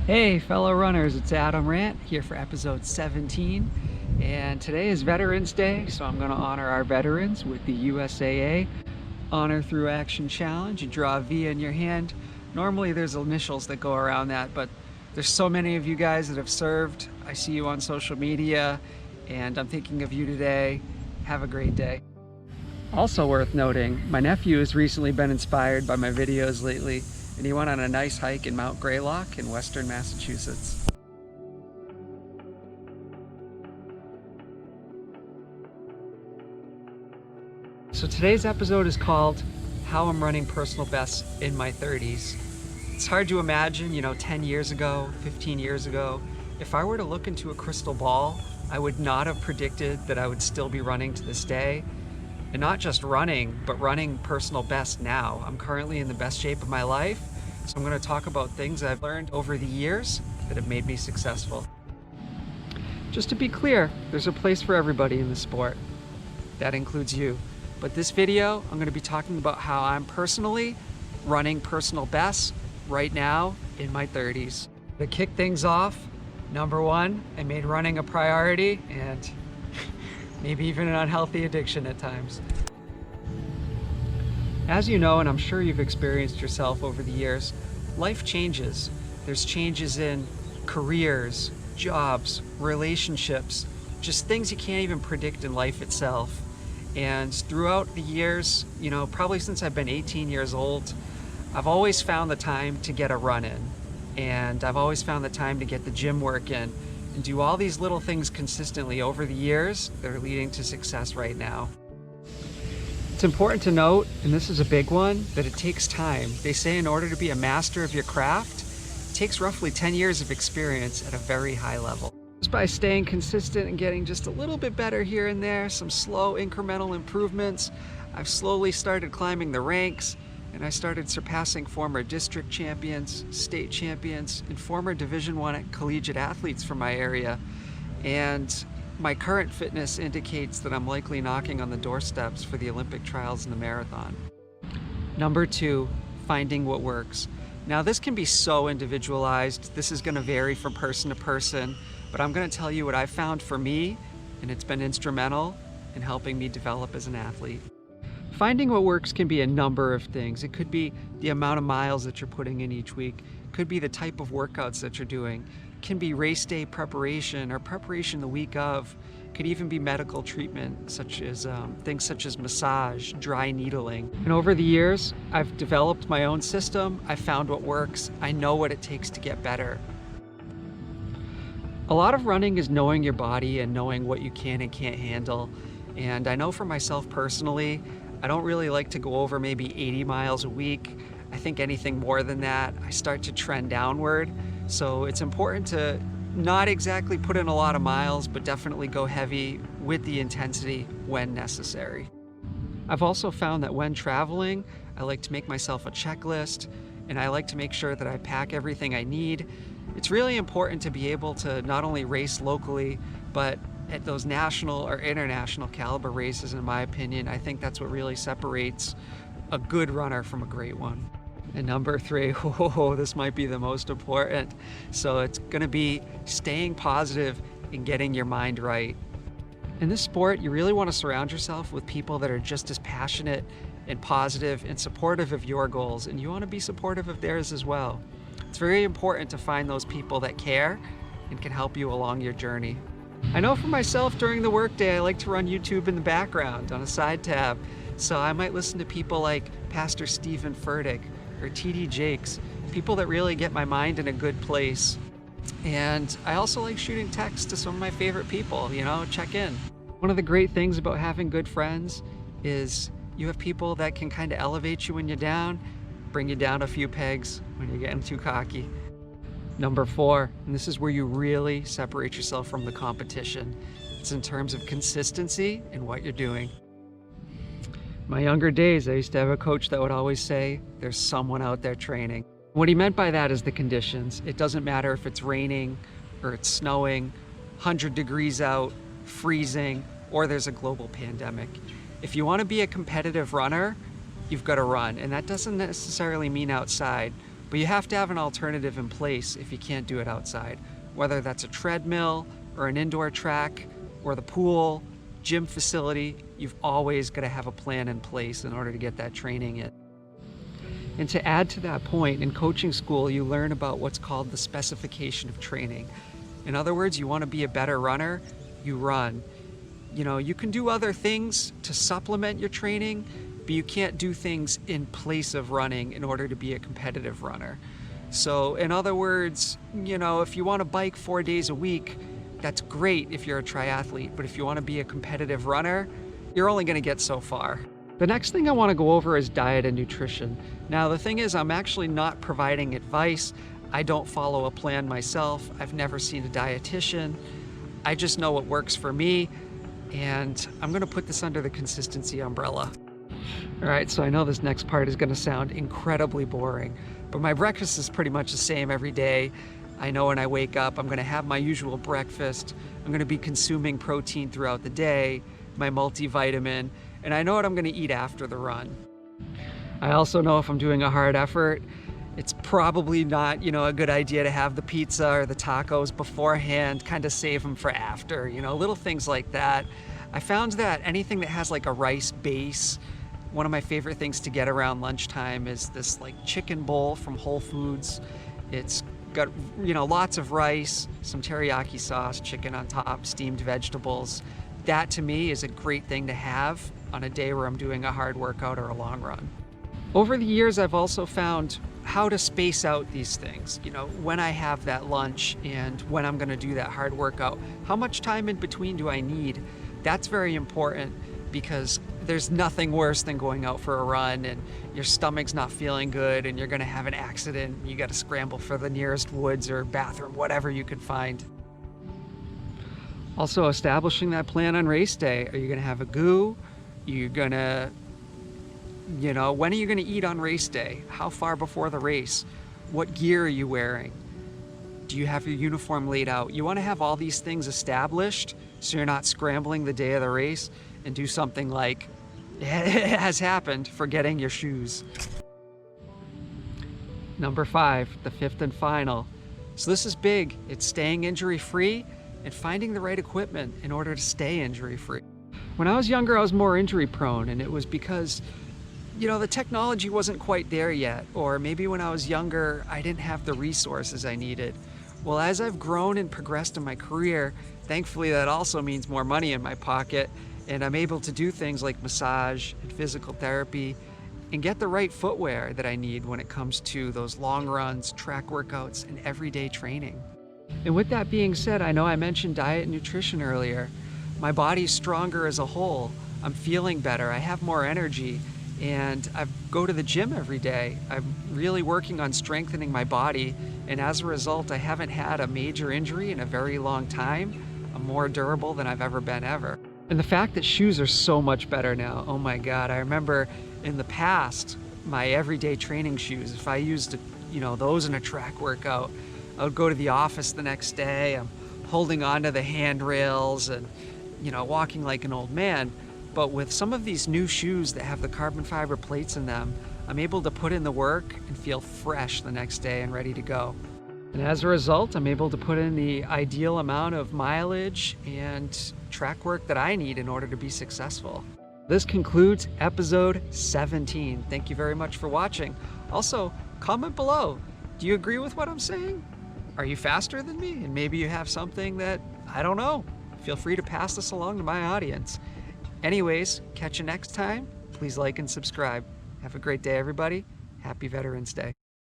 Hey fellow runners, it's R.A.N.T here for episode 17, and today is Veterans Day, so I'm going to honor our veterans with the USAA Honor Through Action Challenge. You draw a V in your hand. Normally there's initials that go around that, but there's so many of you guys that have served. I see you on social media and I'm thinking of you today. Have a great day. Also worth noting, my nephew has recently been inspired by my videos lately, and he went on a nice hike in Mount Greylock in western Massachusetts. So today's episode is called How I'm Running Personal Bests in My 30s. It's hard to imagine, 10 years ago, 15 years ago, if I were to look into a crystal ball, I would not have predicted that I would still be running to this day. And not just running, but running personal best now. I'm currently in the best shape of my life, so I'm going to talk about things I've learned over the years that have made me successful. Just to be clear, there's a place for everybody in the sport. That includes you. But this video, I'm going to be talking about how I'm personally running personal bests right now in my 30s. To kick things off, number one, I made running a priority and maybe even an unhealthy addiction at times. As you know, and I'm sure you've experienced yourself over the years, life changes. There's changes in careers, jobs, relationships, just things you can't even predict in life itself. And throughout the years, probably since I've been 18 years old, I've always found the time to get a run in. And I've always found the time to get the gym work in and do all these little things consistently over the years that are leading to success right now. It's important to note, and this is a big one, that it takes time. They say in order to be a master of your craft, it takes roughly 10 years of experience at a very high level. Just by staying consistent and getting just a little bit better here and there, some slow incremental improvements, I've slowly started climbing the ranks, and I started surpassing former district champions, state champions, and former Division I collegiate athletes from my area. And my current fitness indicates that I'm likely knocking on the doorsteps for the Olympic trials and the marathon. Number two, finding what works. Now this can be so individualized. This is going to vary from person to person, but I'm going to tell you what I found for me, and it's been instrumental in helping me develop as an athlete. Finding what works can be a number of things. It could be the amount of miles that you're putting in each week. It could be the type of workouts that you're doing. It can be race day preparation or preparation the week of. It could even be medical treatment, such as things such as massage, dry needling. And over the years, I've developed my own system. I found what works. I know what it takes to get better. A lot of running is knowing your body and knowing what you can and can't handle. And I know for myself personally, I don't really like to go over maybe 80 miles a week. I think anything more than that, I start to trend downward. So it's important to not exactly put in a lot of miles, but definitely go heavy with the intensity when necessary. I've also found that when traveling, I like to make myself a checklist, and I like to make sure that I pack everything I need. It's really important to be able to not only race locally, but at those national or international caliber races, in my opinion. I think that's what really separates a good runner from a great one. And number three, this might be the most important. So it's gonna be staying positive and getting your mind right. In this sport, you really wanna surround yourself with people that are just as passionate and positive and supportive of your goals, and you wanna be supportive of theirs as well. It's very important to find those people that care and can help you along your journey. I know for myself, during the workday, I like to run YouTube in the background on a side tab. So I might listen to people like Pastor Stephen Furtick or TD Jakes, people that really get my mind in a good place. And I also like shooting texts to some of my favorite people, check in. One of the great things about having good friends is you have people that can kind of elevate you when you're down, bring you down a few pegs when you're getting too cocky. Number four, and this is where you really separate yourself from the competition. It's in terms of consistency in what you're doing. In my younger days, I used to have a coach that would always say, there's someone out there training. What he meant by that is the conditions. It doesn't matter if it's raining or it's snowing, 100 degrees out, freezing, or there's a global pandemic. If you want to be a competitive runner, you've got to run. And that doesn't necessarily mean outside, But you have to have an alternative in place if you can't do it outside, whether that's a treadmill or an indoor track or the pool, gym facility. You've always got to have a plan in place in order to get that training in. And to add to that point, in coaching school, you learn about what's called the specification of training. In other words, you want to be a better runner, you run. You know, you can do other things to supplement your training, but you can't do things in place of running in order to be a competitive runner. So in other words, you know, if you want to bike 4 days a week, that's great if you're a triathlete, but if you want to be a competitive runner, you're only going to get so far. The next thing I want to go over is diet and nutrition. Now, the thing is, I'm actually not providing advice. I don't follow a plan myself. I've never seen a dietitian. I just know what works for me, and I'm going to put this under the consistency umbrella. All right, so I know this next part is going to sound incredibly boring, but my breakfast is pretty much the same every day. I know when I wake up, I'm going to have my usual breakfast. I'm going to be consuming protein throughout the day, my multivitamin, and I know what I'm going to eat after the run. I also know if I'm doing a hard effort, it's probably not, you know, a good idea to have the pizza or the tacos beforehand, kind of save them for after, you know, little things like that. I found that anything that has like a rice base, one of my favorite things to get around lunchtime is this like chicken bowl from Whole Foods. It's got, you know, lots of rice, some teriyaki sauce, chicken on top, steamed vegetables. That to me is a great thing to have on a day where I'm doing a hard workout or a long run. Over the years, I've also found how to space out these things. You know, when I have that lunch and when I'm gonna do that hard workout, how much time in between do I need? That's very important, because there's nothing worse than going out for a run and your stomach's not feeling good and you're gonna have an accident. You gotta scramble for the nearest woods or bathroom, whatever you could find. Also, establishing that plan on race day. Are you gonna have a goo? You're gonna, you know, when are you gonna eat on race day? How far before the race? What gear are you wearing? Do you have your uniform laid out? You wanna have all these things established so you're not scrambling the day of the race and do something like, it has happened, forgetting your shoes. Number 5, the fifth and final. So this is big. It's staying injury-free and finding the right equipment in order to stay injury-free. When I was younger, I was more injury-prone, and it was because, you know, the technology wasn't quite there yet, or maybe when I was younger, I didn't have the resources I needed. Well, as I've grown and progressed in my career, thankfully that also means more money in my pocket, and I'm able to do things like massage and physical therapy and get the right footwear that I need when it comes to those long runs, track workouts, and everyday training. And with that being said, I know I mentioned diet and nutrition earlier. My body's stronger as a whole. I'm feeling better. I have more energy, and I go to the gym every day. I'm really working on strengthening my body, and as a result, I haven't had a major injury in a very long time. I'm more durable than I've ever been ever. And the fact that shoes are so much better now, oh my God. I remember in the past, my everyday training shoes, if I used, you know, those in a track workout, I would go to the office the next day, I'm holding onto the handrails and, you know, walking like an old man. But with some of these new shoes that have the carbon fiber plates in them, I'm able to put in the work and feel fresh the next day and ready to go. And as a result, I'm able to put in the ideal amount of mileage and track work that I need in order to be successful. This concludes episode 17. Thank you very much for watching. Also, comment below. Do you agree with what I'm saying? Are you faster than me? And maybe you have something that I don't know. Feel free to pass this along to my audience. Anyways, catch you next time. Please like and subscribe. Have a great day, everybody. Happy Veterans Day.